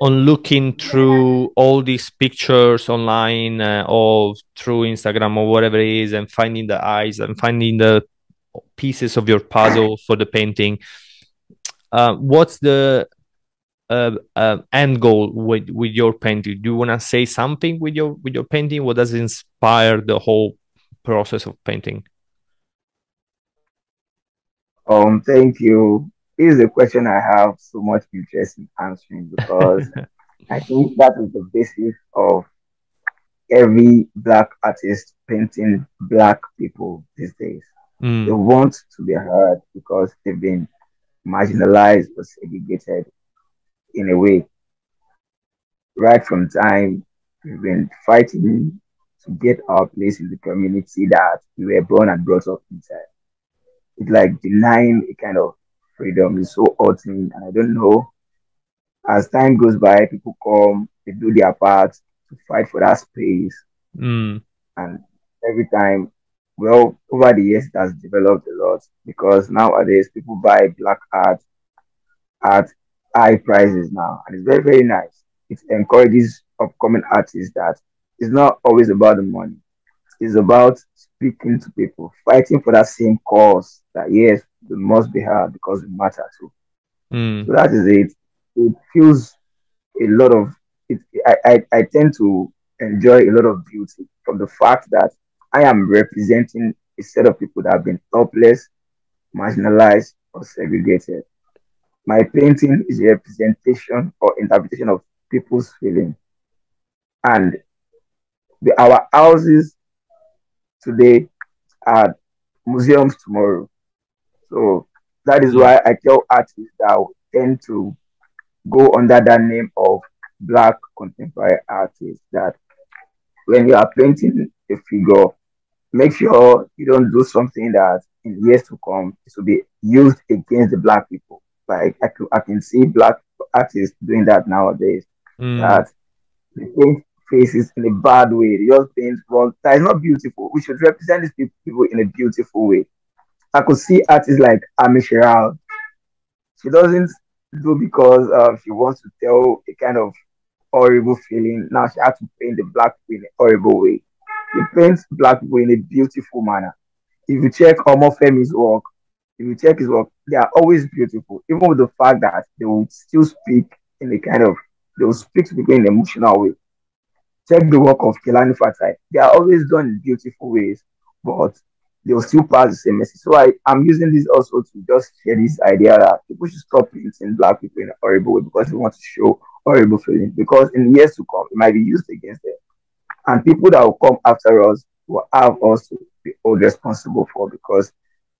on looking through all these pictures online, or through Instagram or whatever it is, and finding the eyes and finding the pieces of your puzzle for the painting, what's the end goal with your painting? Do you want to say something with your painting? What does inspire the whole process of painting? Thank you. This is a question I have so much interest in answering because I think that is the basis of every black artist painting black people these days. They Mm, want to be heard because they've been marginalized or segregated in a way. Right from time we've been fighting to get our place in the community that we were born and brought up inside. It's like denying a kind of freedom is so hurting, and I don't know. As time goes by, people come, they do their part to fight for that space, mm, and every time, well, over the years, it has developed a lot because nowadays people buy black art at high prices now, and it's very, very nice. It encourages upcoming artists that it's not always about the money. It's about speaking to people, fighting for that same cause that yes, we must be heard because we matter too. mm, So that is it. It feels a lot of it. I tend to enjoy a lot of beauty from the fact that I am representing a set of people that have been helpless, marginalized, or segregated. My painting is a representation or interpretation of people's feeling. And our houses today are museums tomorrow. So that is mm, why I tell artists that tend to go under that name of Black contemporary artists that when you are painting a figure, make sure you don't do something that in years to come it will be used against the Black people. Like I can see Black artists doing that nowadays. mm. That they paint faces in a bad way. They just paint wrong. That is not beautiful. We should represent these people in a beautiful way. I could see artists like Amishiral. She doesn't do because she wants to tell a kind of horrible feeling. Now she has to paint the black people in a horrible way. She paints black people in a beautiful manner. If you check Omofemi's work, if you check his work, they are always beautiful, even with the fact that they will still speak in a kind of they will speak to people in an emotional way. Check the work of Kelani Fatai. They are always done in beautiful ways, but they will still pass the same message. So I'm using this also to just share this idea that people should stop painting black people in a horrible way because they want to show horrible feelings. Because in years to come, it might be used against them. And people that will come after us will have us to be held responsible for because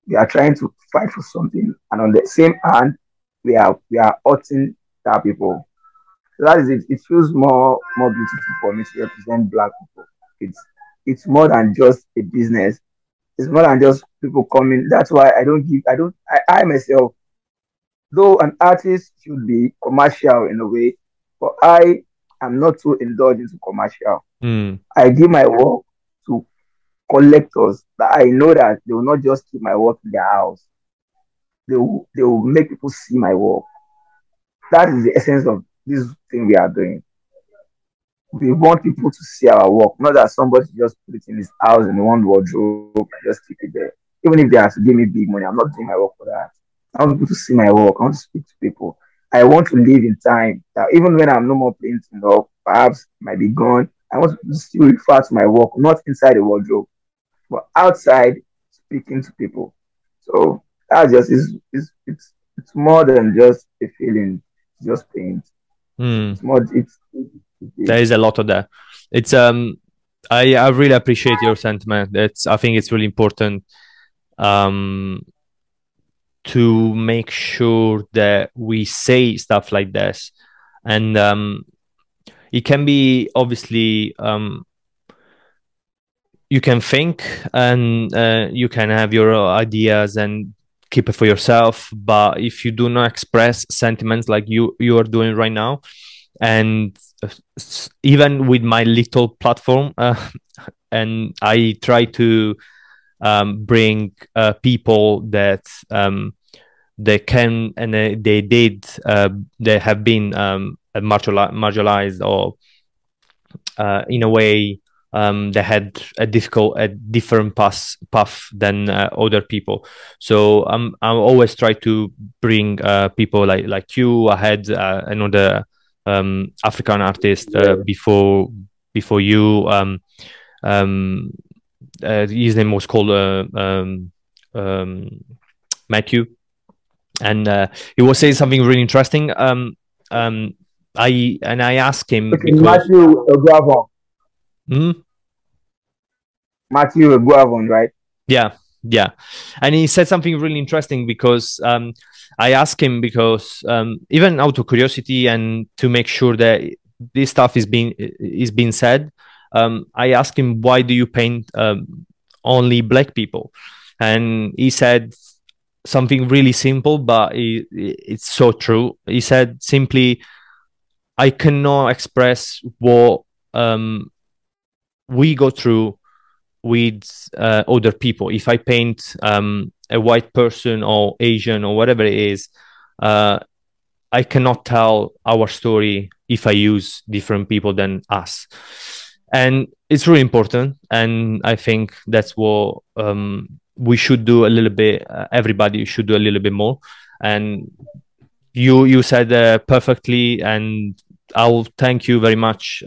we are trying to fight for something. And on the same hand, we are hurting that people. So that is it. It feels more beautiful for me to represent black people. It's more than just a business. It's more than just people coming. That's why I myself, though an artist should be commercial in a way, but I am not so indulged into commercial. Mm. I give my work to collectors that I know that they will not just keep my work in their house. They will make people see my work. That is the essence of this thing we are doing. We want people to see our work, not that somebody just put it in his house in one wardrobe and just keep it there. Even if they have to give me big money, I'm not doing my work for that. I want people to see my work. I want to speak to people. I want to live in time that even when I'm no more painting or perhaps might be gone, I want to still refer to my work, not inside the wardrobe, but outside speaking to people. So that just it's more than just a feeling, it's just paint. Mm. It's more There is a lot of that. It's I really appreciate your sentiment. I think it's really important um to make sure that we say stuff like this. And it can be obviously you can think, and you can have your ideas and keep it for yourself, but if you do not express sentiments like you are doing right now, and even with my little platform, and I try to bring people that they can, and they did, they have been marginalized, or in a way they had a different path than other people. So I always try to bring people like you. I had another African artist before you. His name was called Matthew, and he was saying something really interesting. I asked him Okay, because. Matthew Guavon. Hmm? Matthew Guavon, right? Yeah, yeah, and he said something really interesting because I asked him because even out of curiosity and to make sure that this stuff is being said, I asked him, why do you paint only black people? And he said something really simple, but it's so true. He said simply, I cannot express what we go through with other people. If I paint a white person or Asian or whatever it is, uh, I cannot tell our story if I use different people than us. And it's really important. And I think that's what we should do a little bit. Everybody should do a little bit more. And you said perfectly, and I'll thank you very much